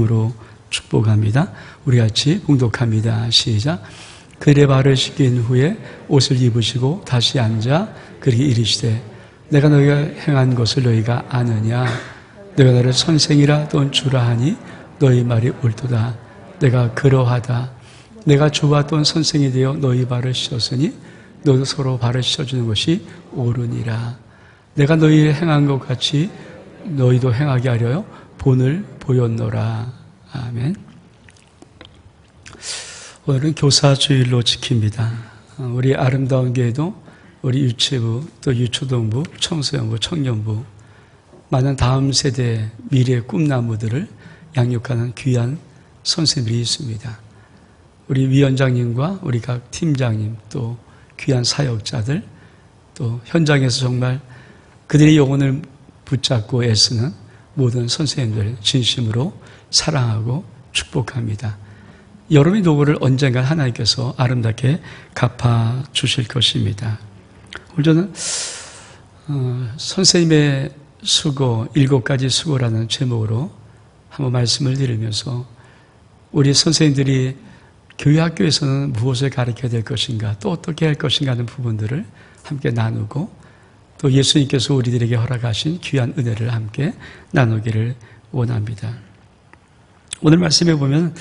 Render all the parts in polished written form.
으로 축복합니다. 우리 같이 봉독합니다. 시작. 그들의 발을 씻긴 후에 옷을 입으시고 다시 앉아 그에게 이르시되 내가 너희가 행한 것을 너희가 아느냐. 내가 너를 선생이라 또는 주라 하니 너희 말이 옳도다. 내가 그러하다. 내가 주와 또는 선생이 되어 너희 발을 씻었으니 너도 서로 발을 씻어주는 것이 옳으니라. 내가 너희 행한 것 같이 너희도 행하게 하려 본을 보였노라. 아멘. 오늘은 교사주일로 지킵니다. 우리 아름다운 교회도 우리 유치부, 또 유초동부, 청소년부, 청년부 많은 다음 세대 미래의 꿈나무들을 양육하는 귀한 선생님들이 있습니다. 우리 위원장님과 우리 각 팀장님, 또 귀한 사역자들, 또 현장에서 정말 그들의 영혼을 붙잡고 애쓰는 모든 선생님들 진심으로 사랑하고 축복합니다. 여러분의 노고를 언젠가 하나님께서 아름답게 갚아주실 것입니다. 오늘 저는 선생님의 수고, 7가지 수고라는 제목으로 한번 말씀을 드리면서 우리 선생님들이 교회 학교에서는 무엇을 가르쳐야 될 것인가, 또 어떻게 할 것인가 하는 부분들을 함께 나누고 또 예수님께서 우리들에게 허락하신 귀한 은혜를 함께 나누기를 원합니다. 오늘 말씀에 보면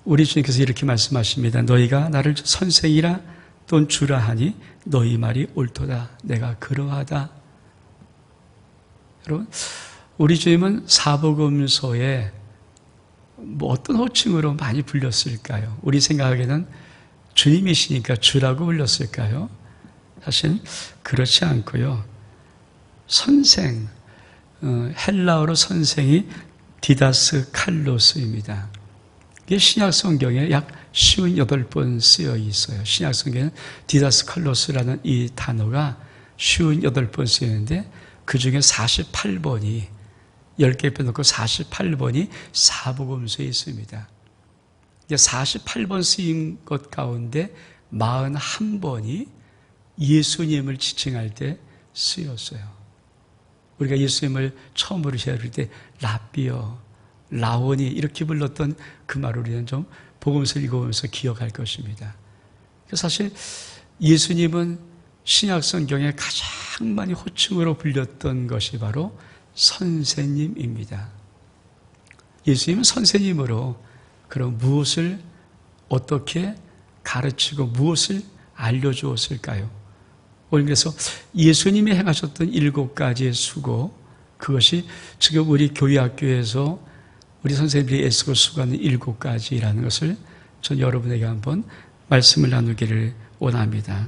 우리 주님께서 이렇게 말씀하십니다. 너희가 나를 선생이라 또는 주라 하니 너희 말이 옳도다. 내가 그러하다. 여러분, 우리 주님은 사복음서에 어떤 호칭으로 많이 불렸을까요? 우리 생각에는 주님이시니까 주라고 불렸을까요? 사실 그렇지 않고요. 선생, 헬라어로 선생이 디다스 칼로스입니다. 이게 신약 성경에 약 58번 쓰여 있어요. 신약 성경에는 디다스 칼로스라는 이 단어가 58번 쓰였는데 그 중에 48번이 10개 빼놓고 48번이 사복음서에 있습니다. 48번 쓰인 것 가운데 41번이 예수님을 지칭할 때 쓰였어요. 우리가 예수님을 처음으로 시작할 때 라비어, 라오니 이렇게 불렀던 그 말을 우리는 좀 복음서를 읽어보면서 기억할 것입니다. 사실 예수님은 신약 성경에 가장 많이 호칭으로 불렸던 것이 바로 선생님입니다. 예수님은 선생님으로 그럼 무엇을 어떻게 가르치고 무엇을 알려주었을까요? 오늘 그래서 예수님이 행하셨던 7가지의 수고, 그것이 지금 우리 교회 학교에서 우리 선생님들이 애쓰고 수고하는 7가지라는 것을 전 여러분에게 한번 말씀을 나누기를 원합니다.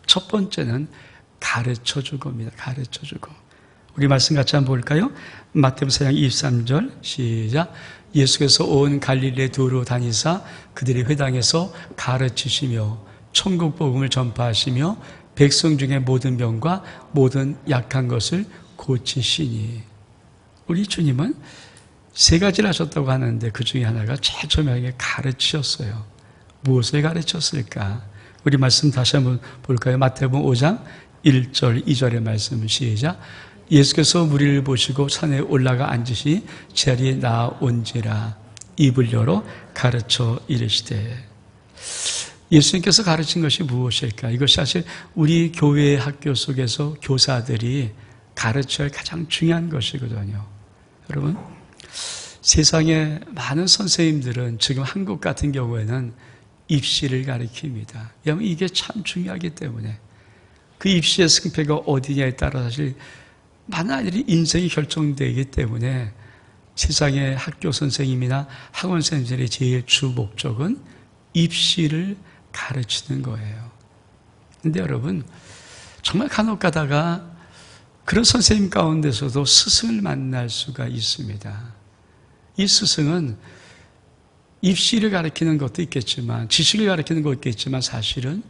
첫 번째는 가르쳐주고 입니다. 가르쳐주고. 우리 말씀 같이 한번 볼까요? 마태복음 4장 23절 시작. 예수께서 온 갈릴리 도로 다니사 그들의 회당에서 가르치시며 천국 복음을 전파하시며 백성 중에 모든 병과 모든 약한 것을 고치시니. 우리 주님은 3가지를 하셨다고 하는데 그 중에 하나가 제일 처음에 가르치셨어요. 무엇을 가르쳤을까? 우리 말씀 다시 한번 볼까요? 마태복음 5장 1절 2절의 말씀 시작. 예수께서 무리를 보시고 산에 올라가 앉으시 자리에 나온지라 입을 열어 가르쳐 이르시되. 예수님께서 가르친 것이 무엇일까? 이것이 사실 우리 교회 학교 속에서 교사들이 가르쳐야 할 가장 중요한 것이거든요. 여러분, 세상에 많은 선생님들은 지금 한국 같은 경우에는 입시를 가르칩니다. 왜냐하면 이게 참 중요하기 때문에 그 입시의 승패가 어디냐에 따라 사실 많은 아이들이 인생이 결정되기 때문에 세상의 학교 선생님이나 학원 선생님들의 제일 주 목적은 입시를 가르치는 거예요. 근데 여러분, 정말 간혹 가다가 그런 선생님 가운데서도 스승을 만날 수가 있습니다. 이 스승은 입시를 가르치는 것도 있겠지만, 지식을 가르치는 것도 있겠지만 사실은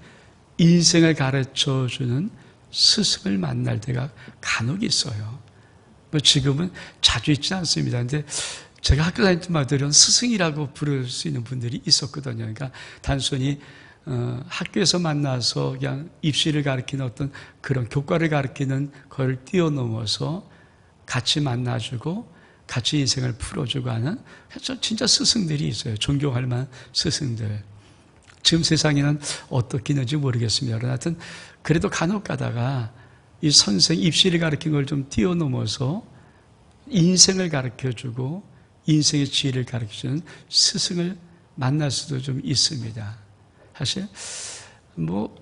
인생을 가르쳐주는 스승을 만날 때가 간혹 있어요. 지금은 자주 있지 않습니다. 근데 제가 학교 다닐 때마다 스승이라고 부를 수 있는 분들이 있었거든요. 그러니까 단순히 학교에서 만나서 그냥 입시를 가르치는 어떤 그런 교과를 가르치는 걸 뛰어넘어서 같이 만나주고 같이 인생을 풀어주고 하는 진짜 스승들이 있어요. 존경할 만한 스승들. 지금 세상에는 어떻게 있는지 모르겠습니다. 그러나 하여튼 그래도 간혹 가다가 이 선생 입시를 가르친 걸 좀 뛰어넘어서 인생을 가르쳐주고 인생의 지혜를 가르쳐주는 스승을 만날 수도 좀 있습니다. 사실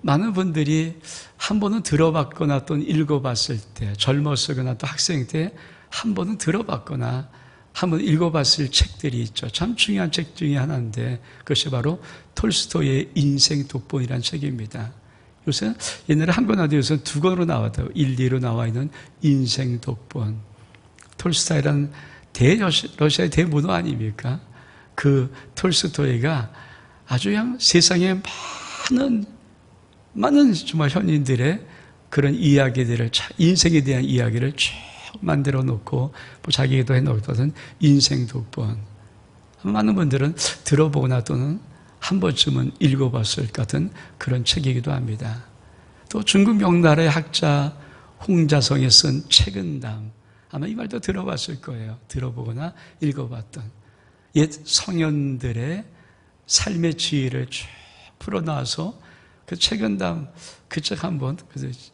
많은 분들이 한 번은 들어봤거나 또는 읽어봤을 때, 젊었거나 또 학생 때 한 번은 들어봤거나 한 번 읽어봤을 책들이 있죠. 참 중요한 책 중에 하나인데 그것이 바로 톨스토이의 인생 독본이라는 책입니다. 요새 옛날에 한 권 하도 요새 두 권으로 나왔다고 1, 2로 나와 있는 인생 독본. 톨스토이라는 러시아의 대문호 아닙니까? 그 톨스토이가 아주 그냥 세상에 많은 정말 현인들의 그런 이야기들을, 인생에 대한 이야기를 쭉 만들어 놓고 자기에게도 해놓거든. 인생 독본. 많은 분들은 들어보거나 또는 한 번쯤은 읽어봤을 것 같은 그런 책이기도 합니다. 또 중국 명나라의 학자 홍자성이 쓴 책은담, 아마 이 말도 들어봤을 거예요. 들어보거나 읽어봤던 옛 성현들의 삶의 지혜를 쭉 풀어놔서 그 책은담, 그 책 한번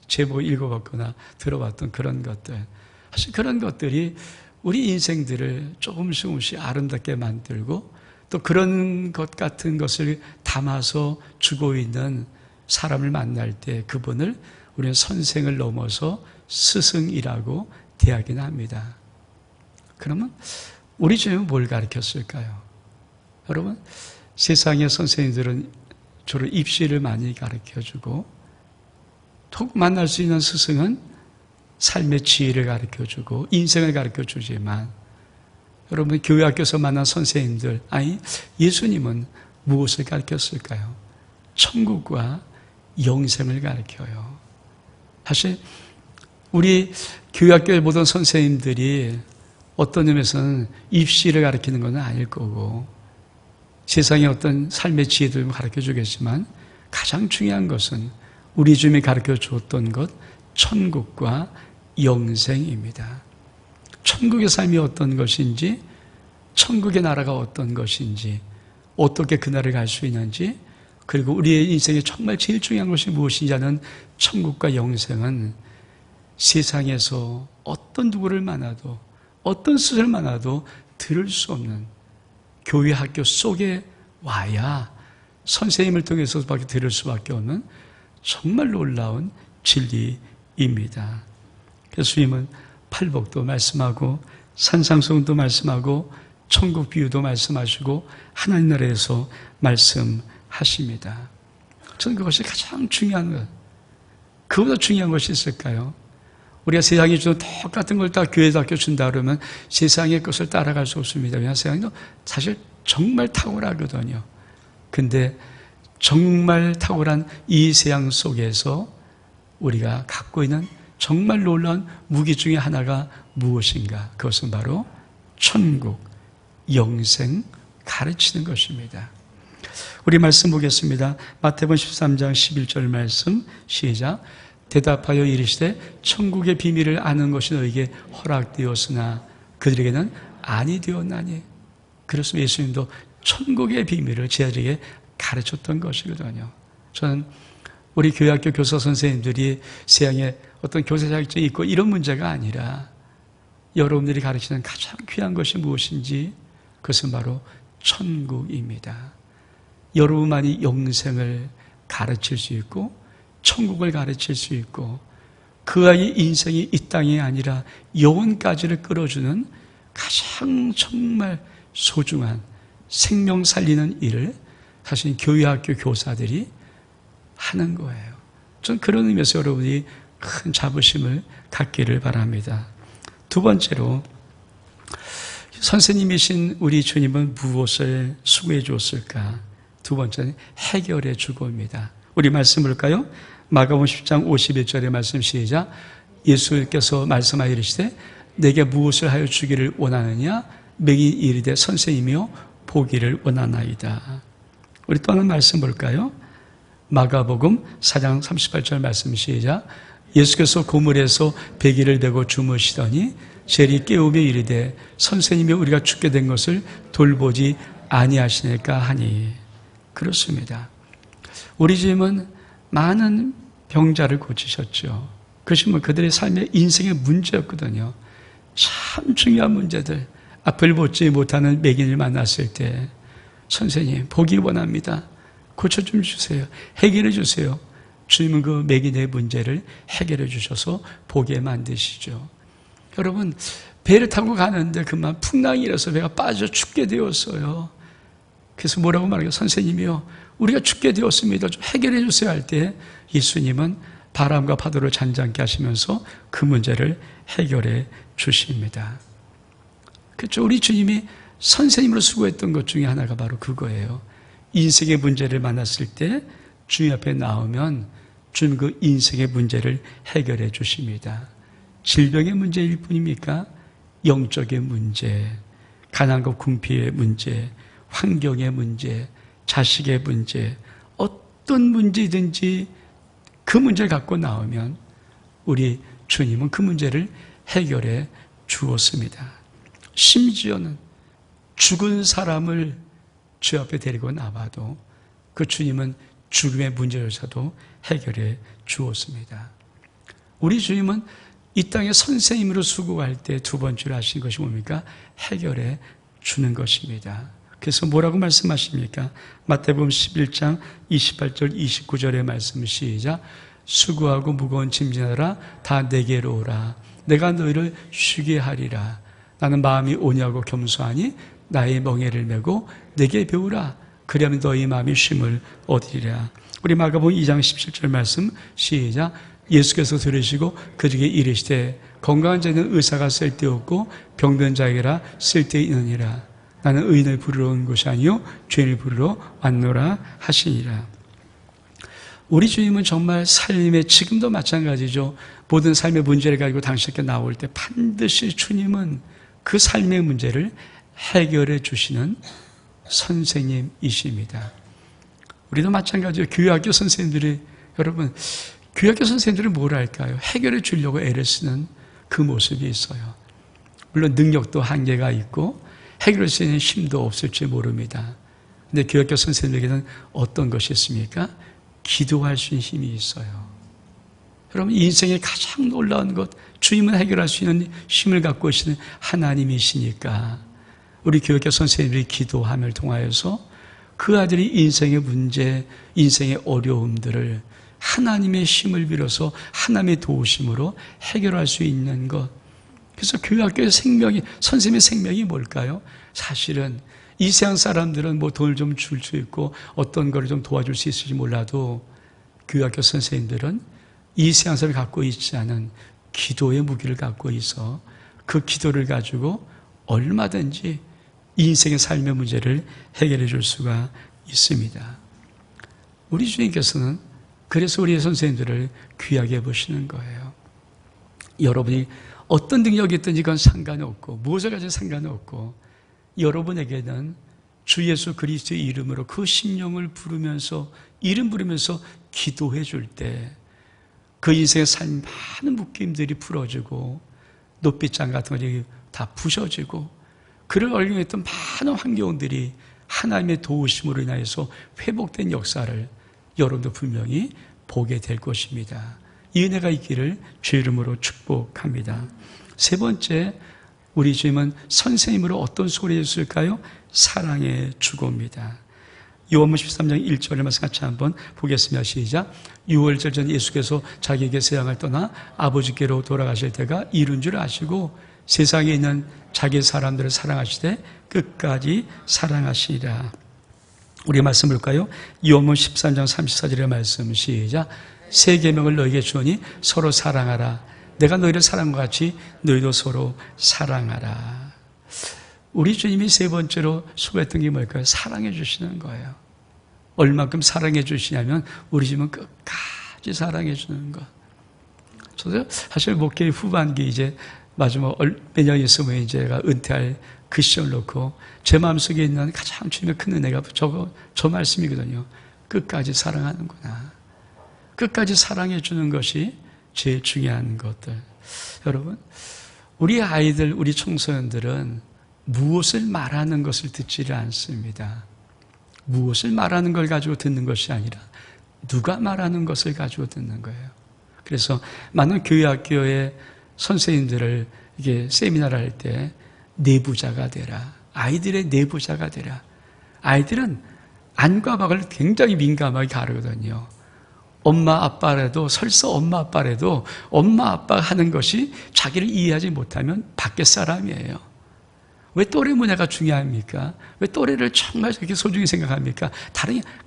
제목 읽어봤거나 들어봤던 그런 것들. 사실 그런 것들이 우리 인생들을 조금씩 아름답게 만들고 또 그런 것 같은 것을 담아서 주고 있는 사람을 만날 때 그분을 우리는 선생을 넘어서 스승이라고 대하긴 합니다. 그러면 우리 주님은 뭘 가르쳤을까요? 여러분, 세상의 선생님들은 주로 입시를 많이 가르쳐주고 또 만날 수 있는 스승은 삶의 지혜를 가르쳐주고 인생을 가르쳐주지만 여러분 교회 학교에서 만난 선생님들, 아니 예수님은 무엇을 가르쳤을까요? 천국과 영생을 가르쳐요. 사실 우리 교회 학교의 모든 선생님들이 어떤 의미에서는 입시를 가르치는 건 아닐 거고 세상의 어떤 삶의 지혜도 가르쳐주겠지만 가장 중요한 것은 우리 주님이 가르쳐주었던 것, 천국과 영생입니다. 천국의 삶이 어떤 것인지, 천국의 나라가 어떤 것인지, 어떻게 그 나라를 갈 수 있는지, 그리고 우리의 인생에 정말 제일 중요한 것이 무엇인지 하는 천국과 영생은 세상에서 어떤 누구를 만나도, 어떤 스승을 만나도 들을 수 없는 교회 학교 속에 와야 선생님을 통해서밖에 들을 수밖에 없는 정말 놀라운 진리입니다. 예수님은 팔복도 말씀하고 산상수훈도 말씀하고 천국 비유도 말씀하시고 하나님 나라에서 말씀하십니다. 저는 그것이 가장 중요한 것. 그보다 중요한 것이 있을까요? 우리가 세상이 주는 똑같은 걸 다 교회에서 준다 그러면 세상의 것을 따라갈 수 없습니다. 왜냐하면 세상이 사실 정말 탁월하거든요. 근데 정말 탁월한 이 세상 속에서 우리가 갖고 있는 정말 놀라운 무기 중에 하나가 무엇인가? 그것은 바로 천국, 영생 가르치는 것입니다. 우리 말씀 보겠습니다. 마태복음 13장 11절 말씀 시작. 대답하여 이르시되 천국의 비밀을 아는 것이 너에게 허락되었으나 그들에게는 아니 되었나니. 그래서 예수님도 천국의 비밀을 제자들에게 가르쳤던 것이거든요. 저는 우리 교회학교 교사 선생님들이 세상에 어떤 교사 자격증이 있고 이런 문제가 아니라 여러분들이 가르치는 가장 귀한 것이 무엇인지 그것은 바로 천국입니다. 여러분만이 영생을 가르칠 수 있고 천국을 가르칠 수 있고 그 아이의 인생이 이 땅이 아니라 영혼까지를 끌어주는 가장 정말 소중한 생명 살리는 일을 사실 교회학교 교사들이 하는 거예요. 저는 그런 의미에서 여러분이 큰 자부심을 갖기를 바랍니다. 두 번째로 선생님이신 우리 주님은 무엇을 수고해 주었을까? 두 번째는 해결해 주고입니다. 우리 말씀 볼까요? 마가복음 10장 51절의 말씀 시작. 예수께서 말씀하여 이르시되 내게 무엇을 하여 주기를 원하느냐? 명이 이르되 선생님이여 보기를 원하나이다. 우리 또 하나 말씀 볼까요? 마가복음 4장 38절 말씀 시작. 예수께서 고물에서 베개를 대고 주무시더니 셀이 깨우며 이르되 선생님이 우리가 죽게 된 것을 돌보지 아니하시니까 하니. 그렇습니다. 우리 주님은 많은 병자를 고치셨죠. 그것이 그들의 삶의 인생의 문제였거든요. 참 중요한 문제들, 앞을 보지 못하는 매gin을 만났을 때 선생님 보기 원합니다. 고쳐 좀 주세요. 해결해 주세요. 주님은 그 매gin의 문제를 해결해 주셔서 보게 만드시죠. 여러분, 배를 타고 가는데 그만 풍랑이 일어서 배가 빠져 죽게 되었어요. 그래서 뭐라고 말해요? 선생님이요, 우리가 죽게 되었습니다. 좀 해결해 주세요 할 때 예수님은 바람과 파도를 잔잔케 하시면서 그 문제를 해결해 주십니다. 그렇죠. 우리 주님이 선생님으로 수고했던 것 중에 하나가 바로 그거예요. 인생의 문제를 만났을 때 주님 앞에 나오면 주님 그 인생의 문제를 해결해 주십니다. 질병의 문제일 뿐입니까? 영적인 문제, 가난과 궁핍의 문제, 환경의 문제, 자식의 문제, 어떤 문제든지 그 문제를 갖고 나오면 우리 주님은 그 문제를 해결해 주었습니다. 심지어는 죽은 사람을 주 앞에 데리고 나와도 그 주님은 죽음의 문제조차도 해결해 주었습니다. 우리 주님은 이 땅에 선생님으로 수고할 때 두 번째로 하신 것이 뭡니까? 해결해 주는 것입니다. 그래서 뭐라고 말씀하십니까? 마태복음 11장 28절 29절의 말씀 시작. 수고하고 무거운 짐지나라 다 내게로 오라. 내가 너희를 쉬게 하리라. 나는 마음이 온유하고 겸손하니 나의 멍에를 메고 내게 배우라. 그러면 너희 마음이 쉼을 얻으리라. 우리 마가복음 2장 17절 말씀 시작. 예수께서 들으시고 그에게 이르시되 건강한 자는 의사가 쓸데없고 병든 자에게라 쓸데있느니라. 나는 의인을 부르러 온 것이 아니요 죄인을 부르러 왔노라 하시니라. 우리 주님은 정말 삶의 지금도 마찬가지죠. 모든 삶의 문제를 가지고 당신께 나올 때 반드시 주님은 그 삶의 문제를 해결해 주시는 선생님이십니다. 우리도 마찬가지예요. 교회학교 선생님들이, 여러분, 교회학교 선생님들은 뭘 할까요? 해결해 주려고 애를 쓰는 그 모습이 있어요. 물론 능력도 한계가 있고 해결할 수 있는 힘도 없을지 모릅니다. 근데 교회학교 선생님에게는 어떤 것이 있습니까? 기도할 수 있는 힘이 있어요. 여러분, 인생의 가장 놀라운 것, 주님은 해결할 수 있는 힘을 갖고 계시는 하나님이시니까 우리 교육교 선생님들이 기도함을 통하여서 그 아들이 인생의 문제, 인생의 어려움들을 하나님의 힘을 빌어서 하나님의 도우심으로 해결할 수 있는 것. 그래서 교육학교의 생명이, 선생님의 생명이 뭘까요? 사실은 이 세상 사람들은 뭐 돈을 좀 줄 수 있고 어떤 거를 좀 도와줄 수 있을지 몰라도 교육학교 선생님들은 이 세상 사람이 갖고 있지 않은 기도의 무기를 갖고 있어 그 기도를 가지고 얼마든지 인생의 삶의 문제를 해결해 줄 수가 있습니다. 우리 주님께서는 그래서 우리 선생님들을 귀하게 보시는 거예요. 여러분이 어떤 능력이 있든지 그건 상관이 없고 무엇을 가진 상관이 없고 여러분에게는 주 예수 그리스도의 이름으로 그 심령을 부르면서 이름 부르면서 기도해 줄 때 그 인생의 삶 많은 묶임들이 풀어지고 노빗장 같은 것이 다 부셔지고 그를 얼경했던 많은 환경들이 하나님의 도우심으로 인하여서 회복된 역사를 여러분도 분명히 보게 될 것입니다. 이 은혜가 있기를 주 이름으로 축복합니다. 세 번째, 우리 주님은 선생님으로 어떤 소리를 했을까요? 사랑의 주고입니다. 요한복음 13장 1절의 말씀 같이 한번 보겠습니다. 시작. 6월절 전 예수께서 자기에게 세상을 떠나 아버지께로 돌아가실 때가 이른 줄 아시고 세상에 있는 자기 사람들을 사랑하시되 끝까지 사랑하시리라. 우리 말씀 볼까요? 요한복음 13장 34절의 말씀 시작. 새 계명을 너에게 주오니 서로 사랑하라. 내가 너희를 사랑한 것 같이 너희도 서로 사랑하라. 우리 주님이 세 번째로 수고했던 게 뭘까요? 사랑해 주시는 거예요. 얼마큼 사랑해 주시냐면 우리 주님은 끝까지 사랑해 주는 것. 저도 사실 목회 후반기 이제 마지막 몇 년 있으면 제가 은퇴할 그 시점을 놓고 제 마음속에 있는 가장 주님의 큰 은혜가 저 말씀이거든요. 끝까지 사랑하는구나. 끝까지 사랑해 주는 것이 제일 중요한 것들. 여러분, 우리 아이들, 우리 청소년들은 무엇을 말하는 것을 듣지를 않습니다. 무엇을 말하는 걸 가지고 듣는 것이 아니라 누가 말하는 것을 가지고 듣는 거예요. 그래서 많은 교회 학교의 선생님들을 이게 세미나를 할 때 내부자가 되라. 아이들의 내부자가 되라. 아이들은 안과 밖을 굉장히 민감하게 가르거든요. 엄마 아빠라도 설사 엄마 아빠라도 엄마 아빠 하는 것이 자기를 이해하지 못하면 밖의 사람이에요. 왜 또래 문화가 중요합니까? 왜 또래를 정말 그렇게 소중히 생각합니까?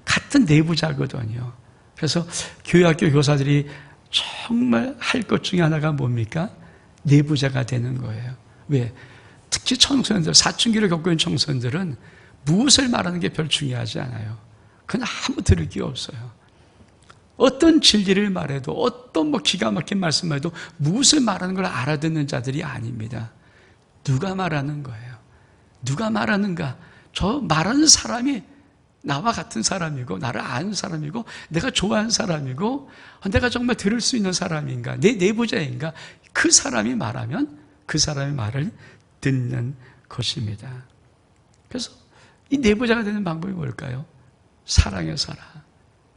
같은 내부자거든요. 그래서 교회학교 교사들이 정말 할 것 중에 하나가 뭡니까? 내부자가 되는 거예요. 왜? 특히 청소년들, 사춘기를 겪고 있는 청소년들은 무엇을 말하는 게 별 중요하지 않아요. 그건 아무 들을 게 없어요. 어떤 진리를 말해도, 어떤 기가 막힌 말씀을 해도 무엇을 말하는 걸 알아듣는 자들이 아닙니다. 누가 말하는 거예요. 누가 말하는가? 저 말하는 사람이 나와 같은 사람이고, 나를 아는 사람이고, 내가 좋아하는 사람이고, 내가 정말 들을 수 있는 사람인가? 내 내부자인가? 그 사람이 말하면 그 사람의 말을 듣는 것입니다. 그래서 이 내부자가 되는 방법이 뭘까요? 사랑의 사랑.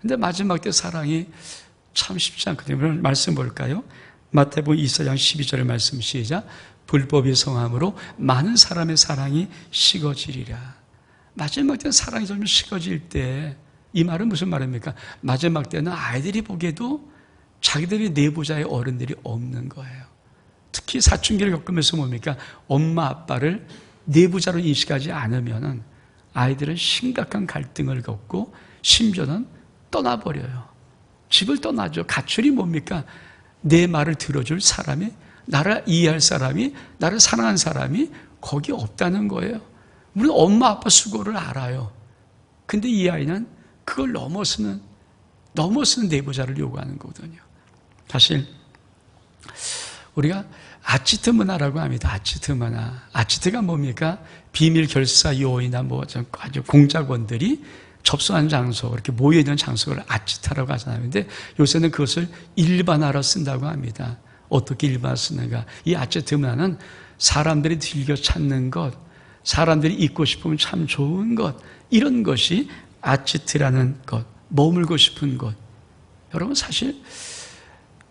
근데 마지막 때 사랑이 참 쉽지 않거든요. 말씀 볼까요? 마태복음 24장 12절의 말씀 시작. 불법이 성함으로 많은 사람의 사랑이 식어지리라. 마지막 때는 사랑이 좀 식어질 때, 이 말은 무슨 말입니까? 마지막 때는 아이들이 보기에도 자기들이 내부자의 어른들이 없는 거예요. 특히 사춘기를 겪으면서 뭡니까? 엄마 아빠를 내부자로 인식하지 않으면은 아이들은 심각한 갈등을 겪고 심지어는 떠나버려요. 집을 떠나죠. 가출이 뭡니까? 내 말을 들어줄 사람이, 나를 이해할 사람이, 나를 사랑하는 사람이 거기 없다는 거예요. 우리는 엄마 아빠 수고를 알아요. 근데 이 아이는 그걸 넘어서는 내부자를 요구하는 거거든요. 사실 우리가 아치트 문화라고 합니다. 아치트 문화. 아치트가 뭡니까? 비밀 결사 요원이나 아주 공작원들이 접수한 장소, 이렇게 모여있는 장소를 아치타라고 하잖아요. 근데 요새는 그것을 일반화로 쓴다고 합니다. 어떻게 일반화 쓰는가? 이 아치트 문화는 사람들이 즐겨 찾는 것, 사람들이 있고 싶으면 참 좋은 것, 이런 것이 아치트라는 것, 머물고 싶은 것. 여러분 사실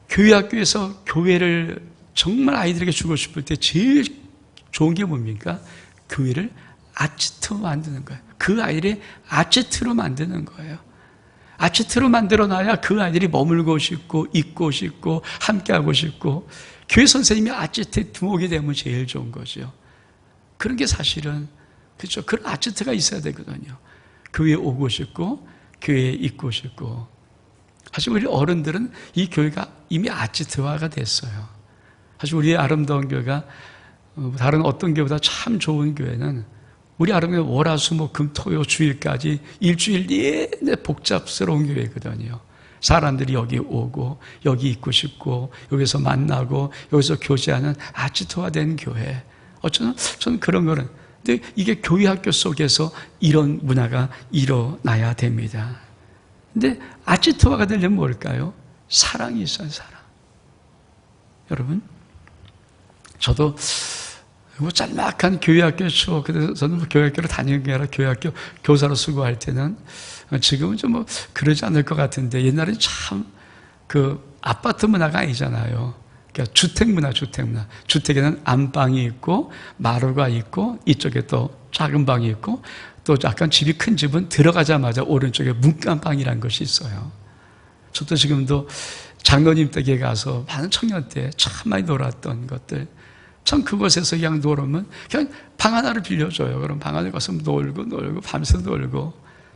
교회 학교에서 교회를 정말 아이들에게 주고 싶을 때 제일 좋은 게 뭡니까? 교회를 아치트로 만드는 거예요. 그 아이를 아치트로 만드는 거예요. 아치트로 만들어놔야 그 아이들이 머물고 싶고 있고 싶고 함께하고 싶고, 교회 선생님이 아치트에 두목이 되면 제일 좋은 거죠. 그런 게 사실은 그렇죠. 그런 아치트가 있어야 되거든요. 교회에 오고 싶고 교회에 있고 싶고. 사실 우리 어른들은 이 교회가 이미 아치트화가 됐어요. 사실 우리의 아름다운 교회가 다른 어떤 교회보다 참 좋은 교회는, 우리 아름다운 월화수목금토요 주일까지 일주일 내내 복잡스러운 교회거든요. 사람들이 여기 오고 여기 있고 싶고 여기서 만나고 여기서 교제하는 아치트화된 교회. 저는 그런 거는, 근데 이게 교회 학교 속에서 이런 문화가 일어나야 됩니다. 근데 아치트화가 되려면 뭘까요? 사랑이 있어요. 사랑. 여러분, 저도 짤막한 교회학교 추억, 그래서 저는 교회학교를 다니는 게 아니라 교회학교 교사로 수고할 때는, 지금은 좀 그러지 않을 것 같은데, 옛날에 참 아파트 문화가 아니잖아요. 그러니까 주택 문화. 주택에는 안방이 있고 마루가 있고 이쪽에 또 작은 방이 있고, 또 약간 집이 큰 집은 들어가자마자 오른쪽에 문간방이라는 것이 있어요. 저도 지금도 장로님 댁에 가서 많은 청년 때 참 많이 놀았던 것들, 참 그곳에서 그냥 놀으면 그냥 방 하나를 빌려줘요. 그럼 방 안에 가서 놀고 밤새 놀고,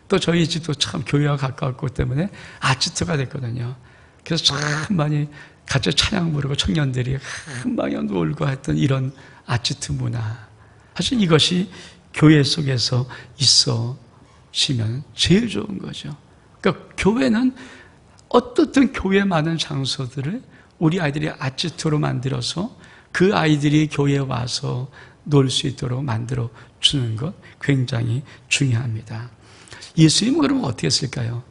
또 저희 집도 참 교회와 가까웠기 때문에 아치트가 됐거든요. 그래서 참 많이 같이 찬양 부르고 청년들이 막 놀고 했던 이런 아치트 문화. 사실 이것이 교회 속에서 있어지면 제일 좋은 거죠. 그러니까 교회는 어떻든 교회 많은 장소들을 우리 아이들이 아치트로 만들어서 그 아이들이 교회에 와서 놀 수 있도록 만들어 주는 것 굉장히 중요합니다. 예수님은 그러면 어떻게 했을까요?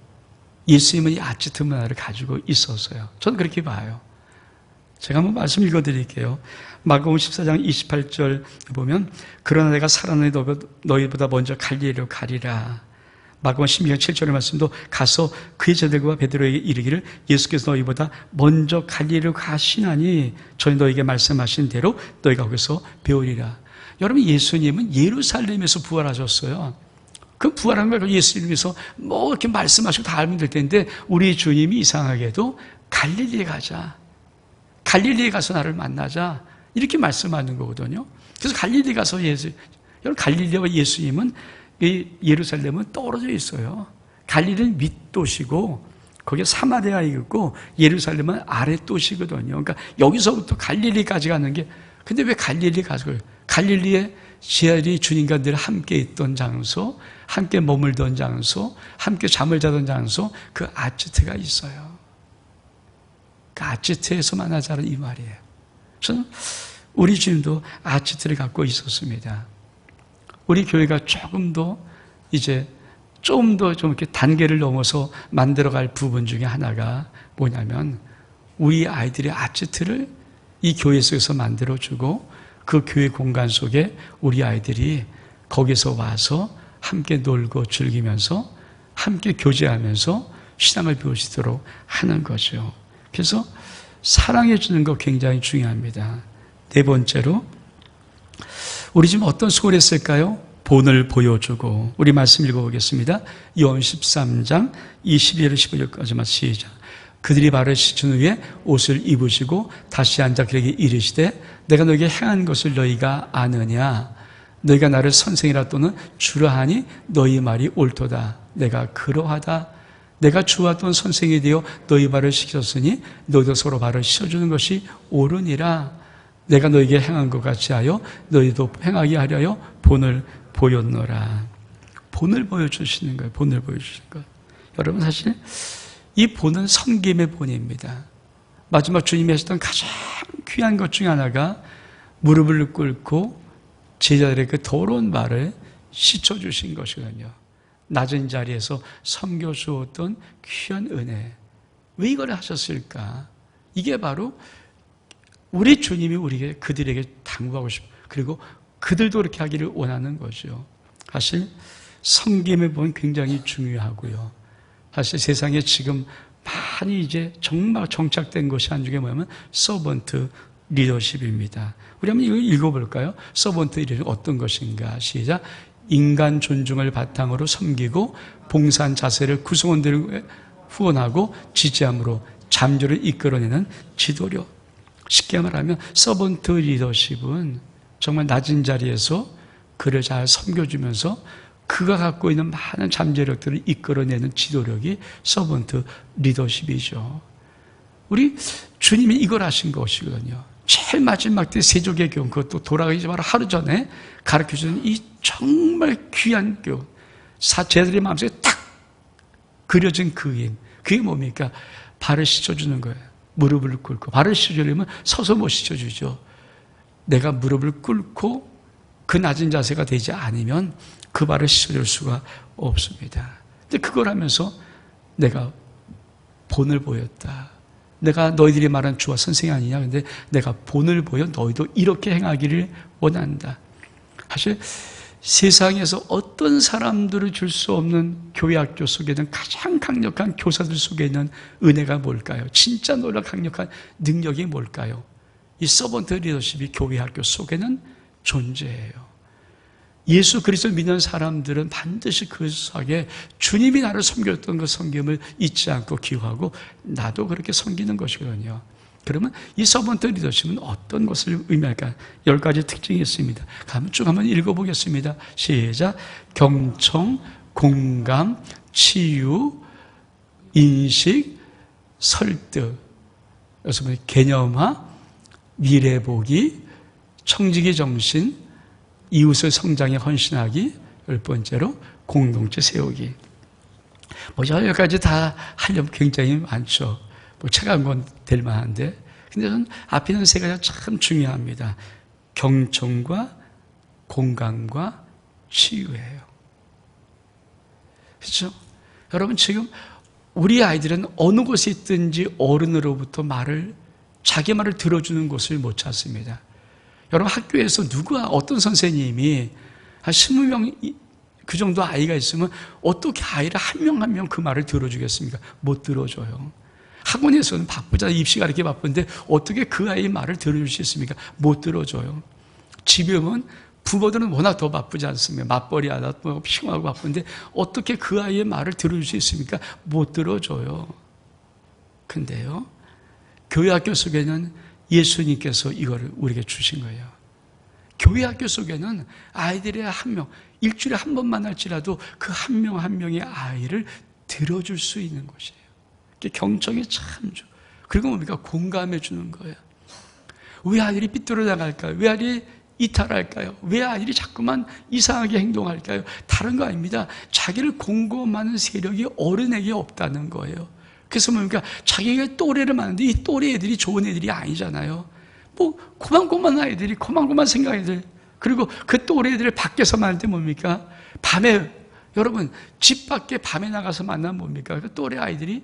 예수님은 이 아치트 문화를 가지고 있었어요. 저는 그렇게 봐요. 제가 한번 말씀 읽어드릴게요. 마가복음 14장 28절 보면 그러나 내가 살아나니 너희보다 먼저 갈릴리로 가리라. 마가복음 16장 7절의 말씀도 가서 그의 제자들과 베드로에게 이르기를 예수께서 너희보다 먼저 갈릴리로 가시나니 전에 너희에게 말씀하신 대로 너희가 거기서 배우리라. 여러분, 예수님은 예루살렘에서 부활하셨어요. 그 부활한 걸 예수님께서 뭐 이렇게 말씀하시고 다 알면 될 텐데 우리 주님이 이상하게도 갈릴리에 가자, 갈릴리에 가서 나를 만나자, 이렇게 말씀하는 거거든요. 그래서 갈릴리에 가서 여러분, 갈릴리와 예수님은 예루살렘은 떨어져 있어요. 갈릴리는 밑도시고 거기에 사마리아 있고 예루살렘은 아랫도시거든요. 그러니까 여기서부터 갈릴리까지 가는 게, 근데 왜 갈릴리 가서, 갈릴리에 지하리 주님과 늘 함께 있던 장소, 함께 머물던 장소, 함께 잠을 자던 장소, 그 아치트가 있어요. 그 아치트에서 만나자는 이 말이에요. 저는 우리 주님도 아치트를 갖고 있었습니다. 우리 교회가 조금 더 좀 이렇게 단계를 넘어서 만들어갈 부분 중에 하나가 뭐냐면 우리 아이들의 아치트를 이 교회 속에서 만들어주고 그 교회 공간 속에 우리 아이들이 거기서 와서 함께 놀고 즐기면서 함께 교제하면서 신앙을 배울 수 있도록 하는 거죠. 그래서 사랑해 주는 거 굉장히 중요합니다. 네 번째로 우리 지금 어떤 수고를 했을까요? 본을 보여주고. 우리 말씀 읽어보겠습니다. 요한 13장 21절 15절까지만 시작. 그들이 발을 씻은 후에 옷을 입으시고 다시 앉아 그에게 이르시되 내가 너에게 행한 것을 너희가 아느냐? 너희가 나를 선생이라 또는 주라 하니 너희 말이 옳도다. 내가 그러하다. 내가 주와 또는 선생이 되어 너희 발을 씻겼으니 너희도 서로 발을 씻어주는 것이 옳으니라. 내가 너희에게 행한 것 같이 하여 너희도 행하게 하려 본을 보였노라. 본을 보여주시는 거예요. 본을 보여주시는 거예요. 여러분, 사실 이 본은 섬김의 본입니다. 마지막 주님이 하셨던 가장 귀한 것 중에 하나가 무릎을 꿇고 제자들의 그 더러운 발을 씻어주신 것이거든요. 낮은 자리에서 섬겨주었던 귀한 은혜. 왜 이걸 하셨을까? 이게 바로 우리 주님이 그들에게 당부하고 싶고, 그리고 그들도 그렇게 하기를 원하는 거죠. 사실 섬김의 본 굉장히 중요하고요. 사실 세상에 지금 많이 정말 정착된 것이 한 중에 뭐냐면 서번트 리더십입니다. 우리 한번 이거 읽어볼까요? 서번트 리더십 어떤 것인가? 시작. 인간 존중을 바탕으로 섬기고 봉사한 자세를 구성원들을 후원하고 지지함으로 잠조를 이끌어내는 지도력. 쉽게 말하면 서번트 리더십은 정말 낮은 자리에서 그를 잘 섬겨주면서 그가 갖고 있는 많은 잠재력들을 이끌어내는 지도력이 서번트 리더십이죠. 우리 주님이 이걸 하신 것이거든요. 제일 마지막 때 세족의 교훈, 그것도 돌아가기 바로 하루 전에 가르쳐주는 이 정말 귀한 교훈, 제자들의 마음속에 딱 그려진 그 힘, 그게 뭡니까? 발을 씻어주는 거예요. 무릎을 꿇고. 발을 씻어주려면 서서 못 씻어주죠. 내가 무릎을 꿇고 그 낮은 자세가 되지 않으면 그 발을 씻어줄 수가 없습니다. 근데 그걸 하면서 내가 본을 보였다. 내가 너희들이 말한 주와 선생이 아니냐. 근데 내가 본을 보여 너희도 이렇게 행하기를 원한다. 사실 세상에서 어떤 사람들을 줄 수 없는 교회 학교 속에는 가장 강력한 교사들 속에 있는 은혜가 뭘까요? 진짜 놀라 강력한 능력이 뭘까요? 이 서번트 리더십이 교회 학교 속에는 존재해요. 예수 그리스도를 믿는 사람들은 반드시 그 속에 주님이 나를 섬겼던 그 섬김을 잊지 않고 기호하고 나도 그렇게 섬기는 것이거든요. 그러면 이 서번트 리더십은 어떤 것을 의미할까? 10가지 특징이 있습니다. 쭉 한번 읽어보겠습니다. 시작. 경청, 공감, 치유, 인식, 설득. 그래서 개념화, 미래보기, 청지기 정신, 이웃의 성장에 헌신하기, 10번째로 공동체 세우기. 여기까지 다 하려면 굉장히 많죠. 책 한 권 될 만한데. 근데 저는 앞에 있는 세 가지가 참 중요합니다. 경청과 공감과 치유예요. 그렇죠? 여러분, 지금 우리 아이들은 어느 곳에 있든지 어른으로부터 말을 자기 말을 들어주는 곳을 못 찾습니다. 여러분, 학교에서 누가, 어떤 선생님이 한 20명 그 정도 아이가 있으면 어떻게 아이를 한 명 한 명 그 말을 들어주겠습니까? 못 들어줘요. 학원에서는 바쁘잖아요. 입시가 이렇게 바쁜데 어떻게 그 아이의 말을 들어줄 수 있습니까? 못 들어줘요. 집에 오면 부모들은 워낙 더 바쁘지 않습니까? 맞벌이 하다 뭐 피곤하고 바쁜데 어떻게 그 아이의 말을 들어줄 수 있습니까? 못 들어줘요. 근데요, 교회 학교 속에는 예수님께서 이거를 우리에게 주신 거예요. 교회 학교 속에는 아이들의 한 명, 일주일에 한 번 만날지라도 그 한 명 한 명의 아이를 들어줄 수 있는 곳이에요. 경청이 참 좋아. 그리고 뭡니까? 공감해 주는 거예요. 왜 아이들이 삐뚤어 나갈까요? 왜 아이들이 이탈할까요? 왜 아이들이 자꾸만 이상하게 행동할까요? 다른 거 아닙니다. 자기를 공감하는 세력이 어른에게 없다는 거예요. 그래서 뭡니까? 자기가 또래를 만드는데 이 또래 애들이 좋은 애들이 아니잖아요. 뭐 고만고만 아이들이, 고만고만 생각 애들, 그리고 그 또래 애들을 밖에서 만날 때 뭡니까? 밤에, 여러분 집 밖에 밤에 나가서 만나면 뭡니까? 그 또래 아이들이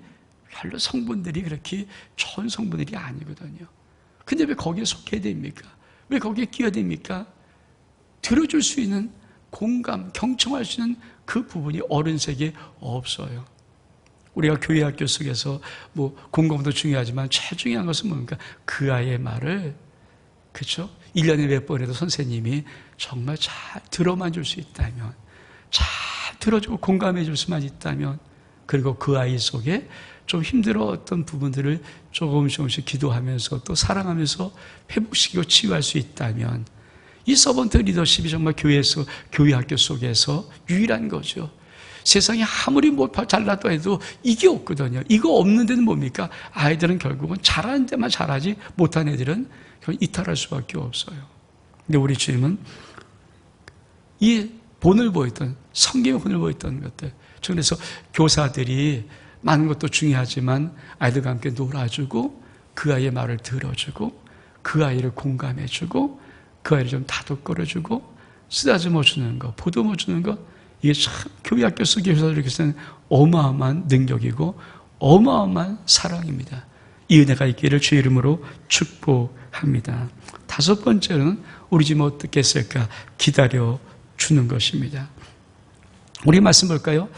별로 성분들이 그렇게 좋은 성분들이 아니거든요. 근데 왜 거기에 속해야 됩니까? 왜 거기에 끼어야 됩니까? 들어줄 수 있는 공감, 경청할 수 있는 그 부분이 어른 세계에 없어요. 우리가 교회 학교 속에서 뭐 공감도 중요하지만 제일 중요한 것은 뭡니까? 그 아이의 말을, 그렇죠? 1년에 몇 번에도 선생님이 정말 잘 들어만 줄 수 있다면, 잘 들어주고 공감해 줄 수만 있다면, 그리고 그 아이 속에 좀 힘들었던 부분들을 조금씩 기도하면서 또 사랑하면서 회복시키고 치유할 수 있다면, 이 서번트 리더십이 정말 교회에서, 교회 학교 속에서 유일한 거죠. 세상에 아무리 뭐 잘나도 해도 이게 없거든요. 이거 없는 데는 뭡니까? 아이들은 결국은 잘하는 데만 잘하지 못한 애들은 이탈할 수밖에 없어요. 근데 우리 주님은 이 본을 보였던, 성경의 본을 보였던 것들, 그래서 교사들이 많은 것도 중요하지만 아이들과 함께 놀아주고 그 아이의 말을 들어주고 그 아이를 공감해주고 그 아이를 좀 다독거려주고 쓰다듬어 주는 것, 보듬어 주는 것, 이게 참 교회 학교 속의 교사들에게서는 어마어마한 능력이고 어마어마한 사랑입니다. 이 은혜가 있기를 주의 이름으로 축복합니다. 다섯 번째는 우리 집 어떻게 했을까? 기다려 주는 것입니다. 우리 말씀 볼까요?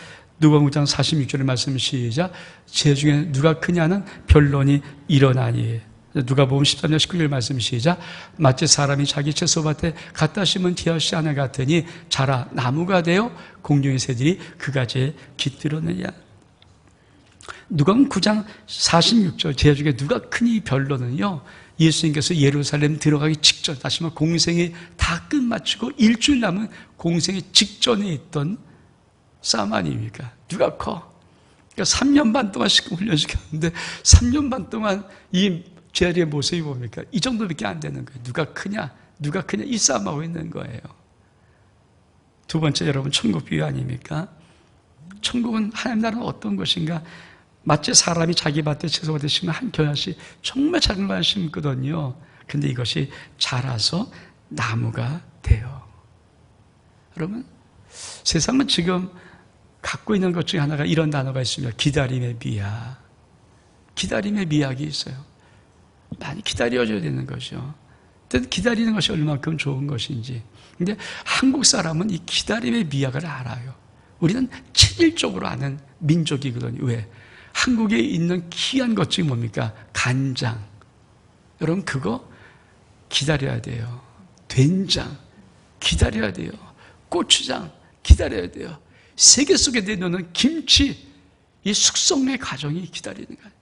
누가복음 9장 46절의 말씀 시작. 제 중에 누가 크냐는 변론이 일어나니. 누가복음 13장 19절 말씀 시작. 마치 사람이 자기 채소밭에 갖다 심은 씨앗이 하나 같으니 자라 나무가 되어 공중의 새들이 그 가지에 깃들었느냐. 누가복음 9장 46절 제 중에 누가 크니 변론은요, 예수님께서 예루살렘 들어가기 직전, 다시 말해 공생이 다 끝마치고 일주일 남은 공생의 직전에 있던 싸움 아닙니까? 누가 커? 그러니까 3년 반 동안 시금 훈련시켰는데 3년 반 동안 이 제자리의 모습이 뭡니까? 이 정도밖에 안 되는 거예요. 누가 크냐? 누가 크냐? 이 싸움하고 있는 거예요. 두 번째, 여러분, 천국 비유 아닙니까? 천국은, 하나님 나라는 어떤 것인가? 마치 사람이 자기 밭에 채소밭에 심으면 한 겨자씨 정말 작은 걸 심거든요. 근데 이것이 자라서 나무가 돼요. 여러분, 세상은 지금 갖고 있는 것 중에 하나가 이런 단어가 있습니다. 기다림의 미학. 기다림의 미학이 있어요. 많이 기다려줘야 되는 거죠. 기다리는 것이 얼마큼 좋은 것인지. 근데 한국 사람은 이 기다림의 미학을 알아요. 우리는 체질적으로 아는 민족이거든요. 왜? 한국에 있는 귀한 것 중에 뭡니까? 간장. 여러분, 그거 기다려야 돼요. 된장 기다려야 돼요. 고추장 기다려야 돼요. 세계 속에 내놓는 김치, 이 숙성의 과정이 기다리는 거예요.